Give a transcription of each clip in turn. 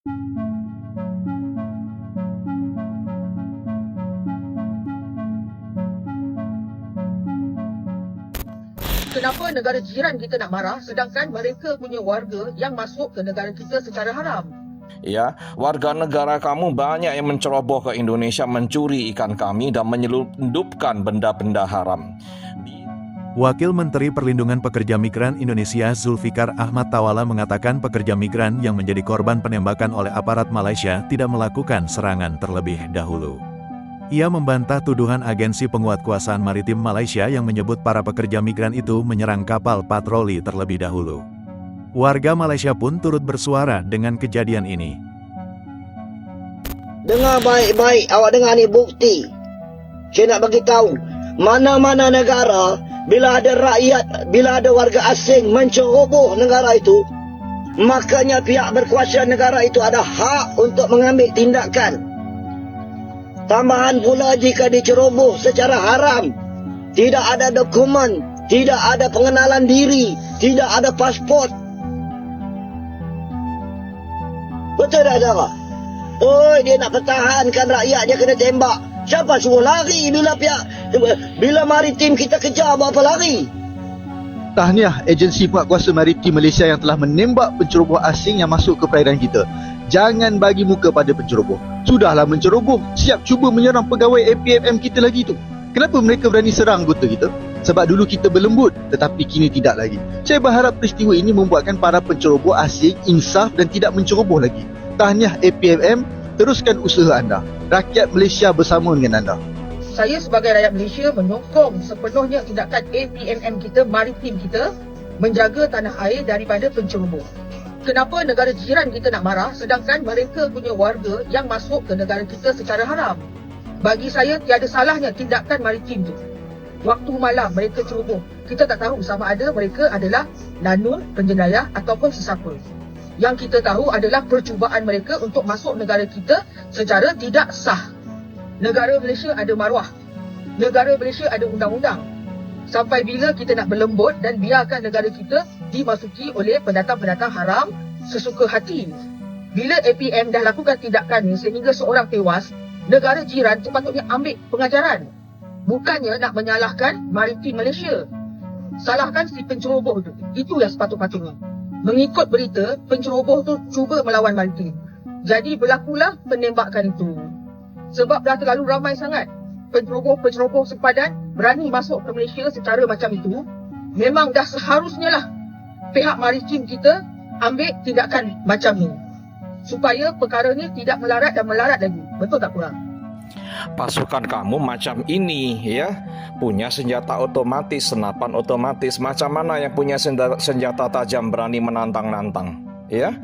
Kenapa negara jiran kita nak marah sedangkan mereka punya warga yang masuk ke negara kita secara haram? Ya, warga negara kamu banyak yang menceroboh ke Indonesia mencuri ikan kami dan menyelundupkan benda-benda haram. Wakil Menteri Perlindungan Pekerja Migran Indonesia Zulfikar Ahmad Tawala mengatakan pekerja migran yang menjadi korban penembakan oleh aparat Malaysia tidak melakukan serangan terlebih dahulu. Ia membantah tuduhan Agensi Penguatkuasaan Maritim Malaysia yang menyebut para pekerja migran itu menyerang kapal patroli terlebih dahulu. Warga Malaysia pun turut bersuara dengan kejadian ini. Dengar baik-baik, awak dengar ni bukti. Saya nak bagi tahu, mana-mana negara bila ada rakyat, bila ada warga asing menceroboh negara itu, makanya pihak berkuasa negara itu ada hak untuk mengambil tindakan. Tambahan pula jika diceroboh secara haram, tidak ada dokumen, tidak ada pengenalan diri, tidak ada pasport. Betul tak Zara? Oh, dia nak pertahankan rakyat, dia kena tembak. Siapa suruh lari bila maritim kita kejar, buat apa lari? Tahniah Agensi Penguatkuasa Maritim Malaysia yang telah menembak penceroboh asing yang masuk ke perairan kita. Jangan bagi muka pada penceroboh. Sudahlah menceroboh, siap cuba menyerang pegawai APMM kita lagi tu. Kenapa mereka berani serang anggota kita? Sebab dulu kita berlembut, tetapi kini tidak lagi. Saya berharap peristiwa ini membuatkan para penceroboh asing insaf dan tidak menceroboh lagi. Tahniah APMM, teruskan usaha anda. Rakyat Malaysia bersama dengan anda. Saya sebagai rakyat Malaysia menyokong sepenuhnya tindakan APMM kita, maritim kita, menjaga tanah air daripada penceroboh. Kenapa negara jiran kita nak marah sedangkan mereka punya warga yang masuk ke negara kita secara haram? Bagi saya tiada salahnya tindakan maritim tu. Waktu malam mereka ceroboh, kita tak tahu sama ada mereka adalah lanun, penjenayah ataupun sesiapa. Yang kita tahu adalah percubaan mereka untuk masuk negara kita secara tidak sah. Negara Malaysia ada maruah. Negara Malaysia ada undang-undang. Sampai bila kita nak berlembut dan biarkan negara kita dimasuki oleh pendatang-pendatang haram sesuka hati? Bila APM dah lakukan tindakan ni sehingga seorang tewas, negara jiran sepatutnya ambil pengajaran. Bukannya nak menyalahkan maritim Malaysia. Salahkan si penceroboh tu. Itu yang sepatut-patutnya. Mengikut berita, penceroboh tu cuba melawan maritim. Jadi berlakulah penembakan itu. Sebab dah terlalu ramai sangat penceroboh-penceroboh sepadan berani masuk ke Malaysia secara macam itu. Memang dah seharusnya lah pihak maritim kita ambil tindakan macam ni, supaya perkara ni tidak melarat dan melarat lagi. Betul tak kurang? Pasukan kamu macam ini ya, punya senjata otomatis, senapan otomatis. Macam mana yang punya senjata tajam berani menantang-nantang ya?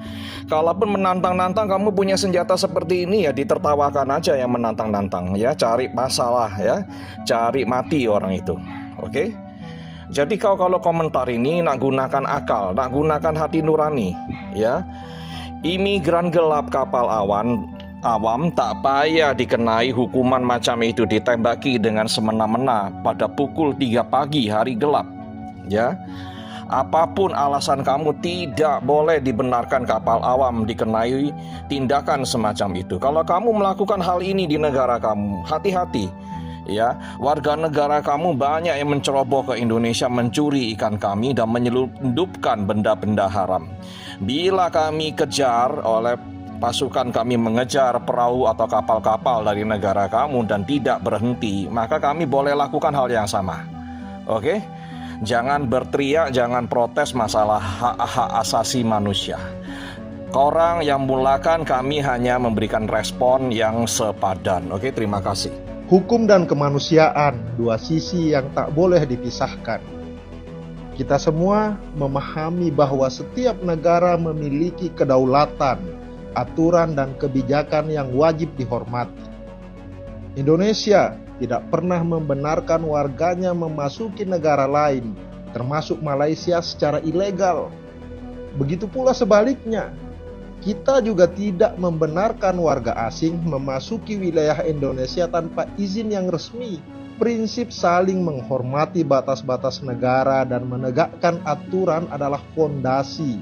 Kalaupun menantang-nantang kamu punya senjata seperti ini ya ditertawakan aja yang menantang-nantang ya, cari masalah ya, cari mati orang itu. Oke? Jadi kalau komentar ini nak gunakan akal, nak gunakan hati nurani ya. Imigran gelap kapal awam tak payah dikenai hukuman macam itu, ditembaki dengan semena-mena pada pukul 3 pagi hari gelap ya. Apapun alasan kamu, tidak boleh dibenarkan kapal awam dikenai tindakan semacam itu. Kalau kamu melakukan hal ini di negara kamu, hati-hati ya. Warga negara kamu banyak yang menceroboh ke Indonesia mencuri ikan kami dan menyelundupkan benda-benda haram. Bila kami kejar oleh pasukan kami mengejar perahu atau kapal-kapal dari negara kamu dan tidak berhenti, maka kami boleh lakukan hal yang sama. Oke? Jangan berteriak, jangan protes masalah hak-hak asasi manusia. Korang yang mulakan, kami hanya memberikan respon yang sepadan. Oke, terima kasih. Hukum dan kemanusiaan, dua sisi yang tak boleh dipisahkan. Kita semua memahami bahwa setiap negara memiliki kedaulatan, aturan dan kebijakan yang wajib dihormati. Indonesia tidak pernah membenarkan warganya memasuki negara lain, termasuk Malaysia, secara ilegal. Begitu pula sebaliknya, kita juga tidak membenarkan warga asing memasuki wilayah Indonesia tanpa izin yang resmi. Prinsip saling menghormati batas-batas negara dan menegakkan aturan adalah fondasi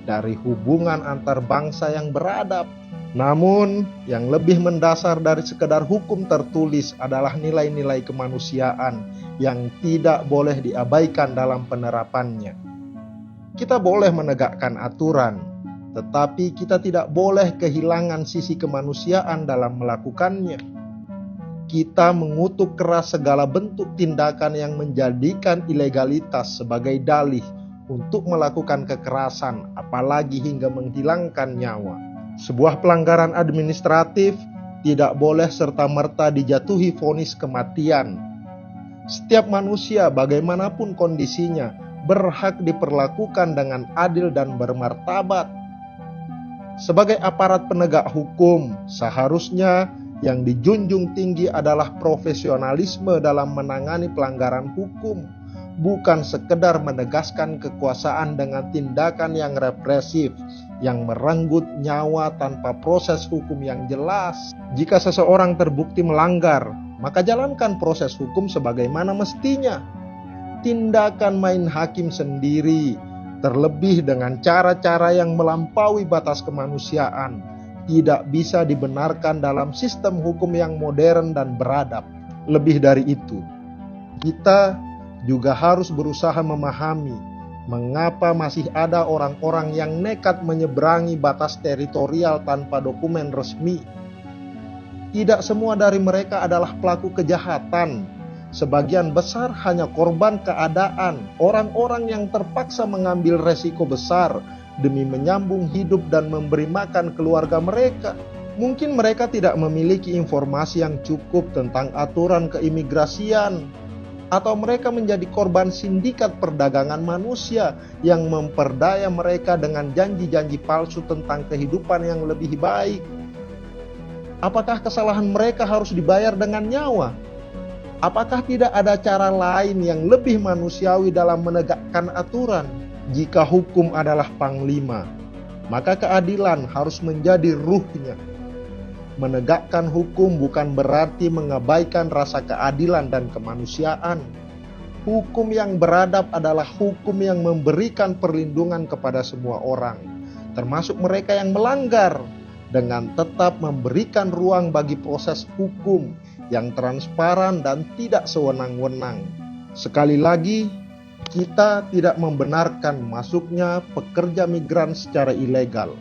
dari hubungan antar bangsa yang beradab. Namun, yang lebih mendasar dari sekedar hukum tertulis adalah nilai-nilai kemanusiaan yang tidak boleh diabaikan dalam penerapannya. Kita boleh menegakkan aturan, tetapi kita tidak boleh kehilangan sisi kemanusiaan dalam melakukannya. Kita mengutuk keras segala bentuk tindakan yang menjadikan ilegalitas sebagai dalih untuk melakukan kekerasan, apalagi hingga menghilangkan nyawa. Sebuah pelanggaran administratif tidak boleh serta-merta dijatuhi vonis kematian. Setiap manusia, bagaimanapun kondisinya, berhak diperlakukan dengan adil dan bermartabat. Sebagai aparat penegak hukum, seharusnya yang dijunjung tinggi adalah profesionalisme dalam menangani pelanggaran hukum, bukan sekedar menegaskan kekuasaan dengan tindakan yang represif, yang merenggut nyawa tanpa proses hukum yang jelas. Jika seseorang terbukti melanggar, maka jalankan proses hukum sebagaimana mestinya. Tindakan main hakim sendiri, terlebih dengan cara-cara yang melampaui batas kemanusiaan, tidak bisa dibenarkan dalam sistem hukum yang modern dan beradab. Lebih dari itu, kita juga harus berusaha memahami mengapa masih ada orang-orang yang nekat menyeberangi batas teritorial tanpa dokumen resmi. Tidak semua dari mereka adalah pelaku kejahatan. Sebagian besar hanya korban keadaan, orang-orang yang terpaksa mengambil resiko besar demi menyambung hidup dan memberi makan keluarga mereka. Mungkin mereka tidak memiliki informasi yang cukup tentang aturan keimigrasian, atau mereka menjadi korban sindikat perdagangan manusia yang memperdaya mereka dengan janji-janji palsu tentang kehidupan yang lebih baik. Apakah kesalahan mereka harus dibayar dengan nyawa? Apakah tidak ada cara lain yang lebih manusiawi dalam menegakkan aturan? Jika hukum adalah panglima, maka keadilan harus menjadi ruhnya. Menegakkan hukum bukan berarti mengabaikan rasa keadilan dan kemanusiaan. Hukum yang beradab adalah hukum yang memberikan perlindungan kepada semua orang, termasuk mereka yang melanggar, dengan tetap memberikan ruang bagi proses hukum yang transparan dan tidak sewenang-wenang. Sekali lagi, kita tidak membenarkan masuknya pekerja migran secara ilegal.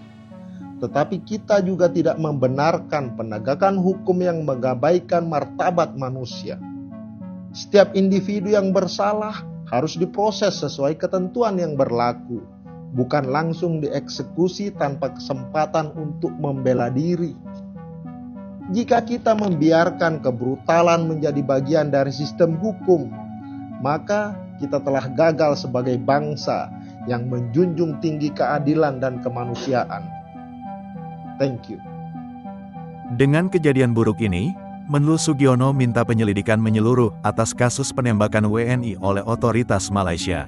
Tetapi kita juga tidak membenarkan penegakan hukum yang mengabaikan martabat manusia. Setiap individu yang bersalah harus diproses sesuai ketentuan yang berlaku, bukan langsung dieksekusi tanpa kesempatan untuk membela diri. Jika kita membiarkan kebrutalan menjadi bagian dari sistem hukum, maka kita telah gagal sebagai bangsa yang menjunjung tinggi keadilan dan kemanusiaan. Thank you. Dengan kejadian buruk ini, Menlu Sugiono minta penyelidikan menyeluruh atas kasus penembakan WNI oleh otoritas Malaysia.